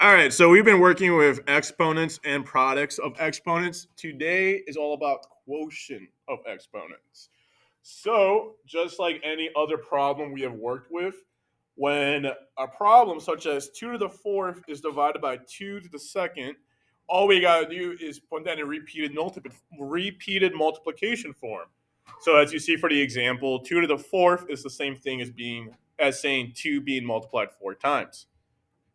All right, so we've been working with exponents and products of exponents. Today is all about quotient of exponents. So, just like any other problem we have worked with, when a problem such as 2 to the fourth is divided by 2 to the second, all we got to do is put that in repeated multiplication form. So, as you see for the example, 2 to the fourth is the same thing as saying 2 being multiplied 4 times.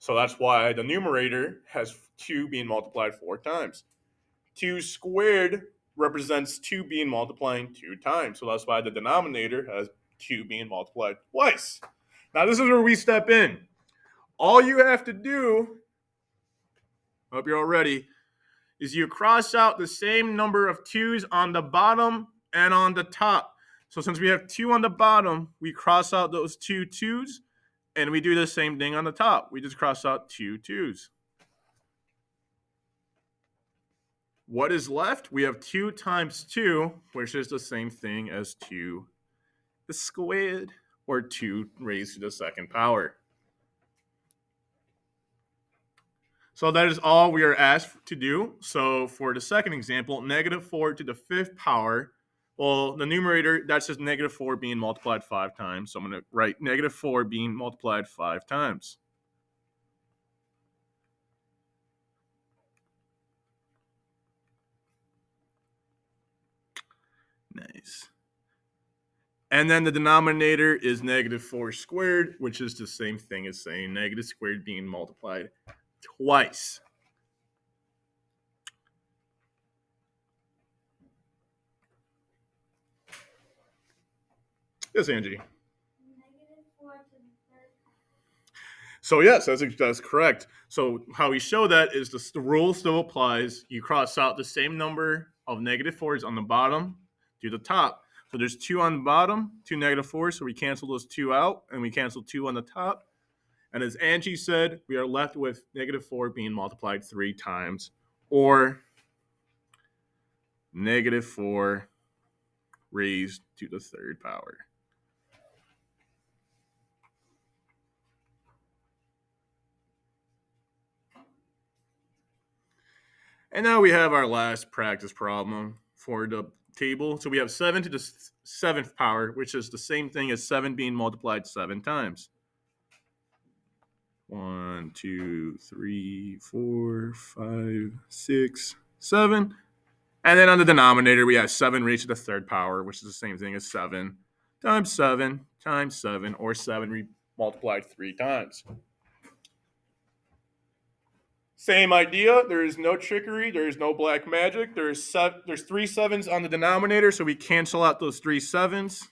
So that's why the numerator has 2 being multiplied 4 times. 2 squared represents 2 being multiplying 2 times. So that's why the denominator has 2 being multiplied twice. Now, this is where we step in. All you have to do, hope you're all ready, is you cross out the same number of 2's on the bottom and on the top. So since we have 2 on the bottom, we cross out those 2's, and we do the same thing on the top. We just cross out 2's. What is left? We have 2 times 2, which is the same thing as 2 squared, or 2 raised to the second power. So that is all we are asked to do. So for the second example, negative 4 to the fifth power, well, the numerator, that's just negative 4 being multiplied 5 times. So I'm going to write negative 4 being multiplied 5 times. Nice. And then the denominator is negative 4 squared, which is the same thing as saying negative squared being multiplied twice. Yes, Angie. So yes, that's correct. So how we show that is the rule still applies. You cross out the same number of negative 4's on the bottom to the top. So there's 2 on the bottom, 2 negative 4's, so we cancel those 2 out, and we cancel 2 on the top. And as Angie said, we are left with negative 4 being multiplied 3 times, or negative 4 raised to the third power. And now we have our last practice problem for the table. So we have 7 to the seventh power, which is the same thing as 7 being multiplied 7 times. 1, 2, 3, 4, 5, 6, 7. And then on the denominator, we have 7 raised to the third power, which is the same thing as 7 times 7 times 7, or 7 multiplied 3 times. Same idea. There is no trickery. There is no black magic. There's 3 7's on the denominator, so we cancel out those 3 7's.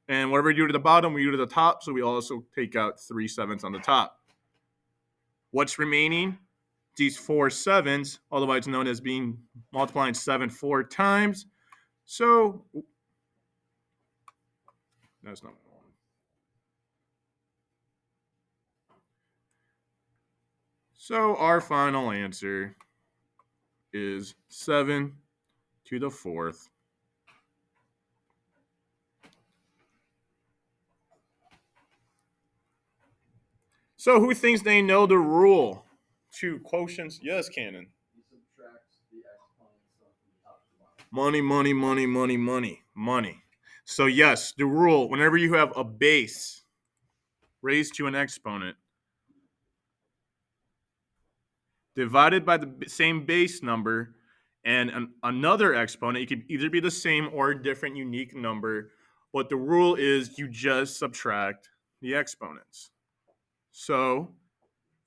And whatever we do to the bottom, we do to the top, so we also take out 3 7's on the top. What's remaining? These 4 7's, otherwise known as being multiplying 7 4 times. So that's not one. So our final answer is 7 to the fourth. So who thinks they know the rule to quotients? Yes, Cannon. Money, money, money, money, money, money. So yes, the rule, whenever you have a base raised to an exponent divided by the same base number and another exponent, it could either be the same or a different unique number, but the rule is you just subtract the exponents. So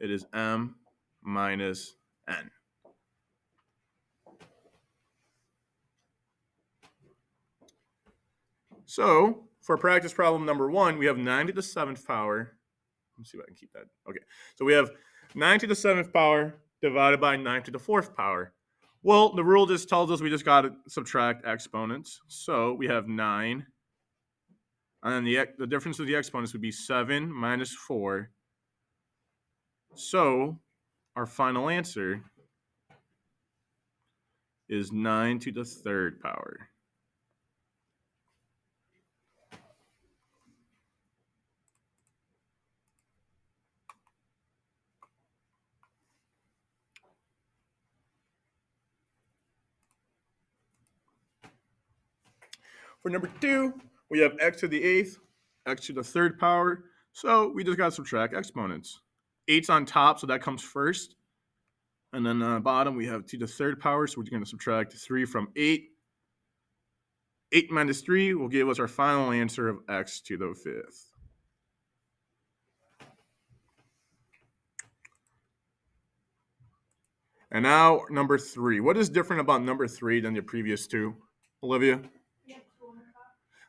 it is m minus n. So for practice problem number 1, we have 9 to the 7th power. Let's see if I can keep that. Okay. So we have 9 to the 7th power divided by 9 to the 4th power. Well, the rule just tells us we just got to subtract exponents. So we have 9. And then the difference of the exponents would be 7 minus 4. So our final answer is 9 to the 3rd power. For number 2, we have x to the 8th, x to the 3rd power. So we just got to subtract exponents. 8's on top, so that comes first. And then on the bottom, we have to the 3rd power, so we're going to subtract 3 from 8. 8 minus 3 will give us our final answer of x to the 5th. And now number 3. What is different about number 3 than the previous two, Olivia?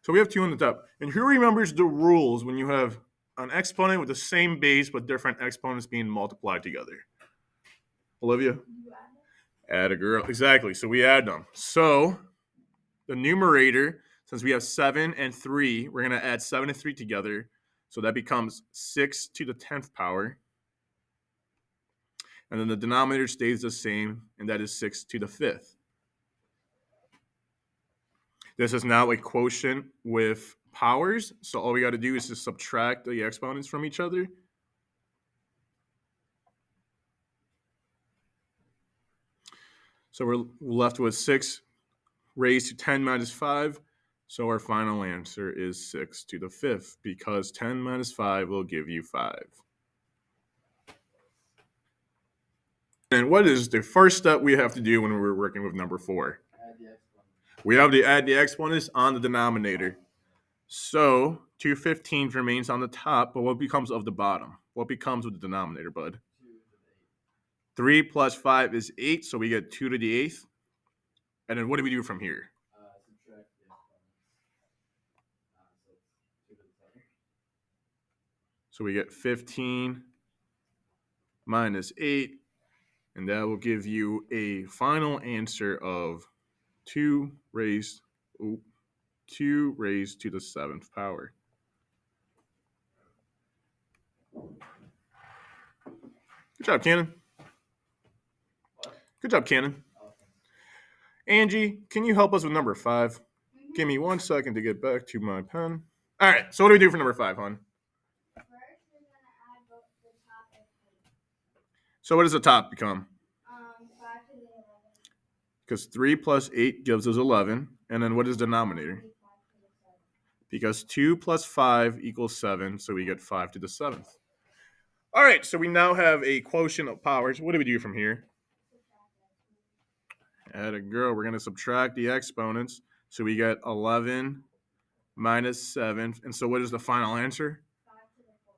So we have 2 on the top. And who remembers the rules when you have an exponent with the same base but different exponents being multiplied together? Olivia? Add a girl. Exactly. So we add them. So the numerator, since we have 7 and 3, we're going to add 7 and 3 together. So that becomes 6 to the 10th power. And then the denominator stays the same, and that is 6 to the 5th. This is now a quotient with powers. So all we got to do is just subtract the exponents from each other. So we're left with 6 raised to 10 minus 5. So our final answer is 6 to the 5th, because 10 minus 5 will give you 5. And what is the first step we have to do when we're working with number 4? We have to add the exponents on the denominator. So 2/15 remains on the top, but what becomes of the bottom? What becomes of the denominator, bud? 3 plus 5 is 8, so we get 2 to the 8th. And then what do we do from here? Subtract the exponents. So we get 15 minus 8, and that will give you a final answer of 2 raised to the 7th power. Good job, Cannon. Good job, Cannon. Angie, can you help us with number 5? Give me 1 second to get back to my pen. All right, so what do we do for number 5, hon? First, we're going to add both the top and 8. So what does the top become? 5 to the 11. Because 3 plus 8 gives us 11. And then what is the denominator? 5 to the 7. Because 2 plus 5 equals 7, so we get 5 to the 7th. All right, so we now have a quotient of powers. What do we do from here? Add a girl. We're going to subtract the exponents. So we get 11 minus 7. And so what is the final answer? 5 to the 4.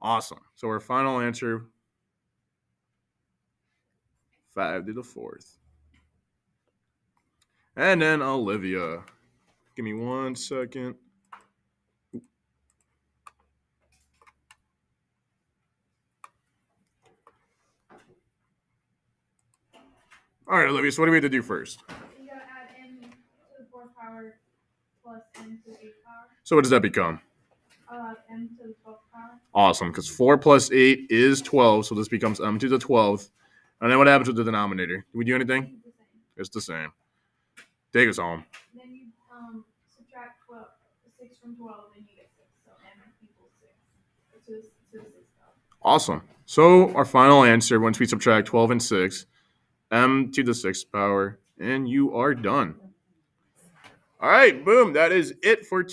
Awesome. So our final answer, 5 to the 4th. And then Olivia. Give me 1 second. All right, Olivia, so what do we have to do first? You got to add m to the 4th power plus m to the 8th power. So what does that become? M to the 12th power. Awesome, because 4 plus 8 is 12, so this becomes m to the 12th. And then what happens with the denominator? Do we do anything? It's the same. It's the same. Take us home. Then you subtract 6 from 12, and you get 6. So m equals 6 to the 6th power. Awesome. So our final answer, once we subtract 12 and 6, m to the 6th power, and you are done. All right, boom. That is it for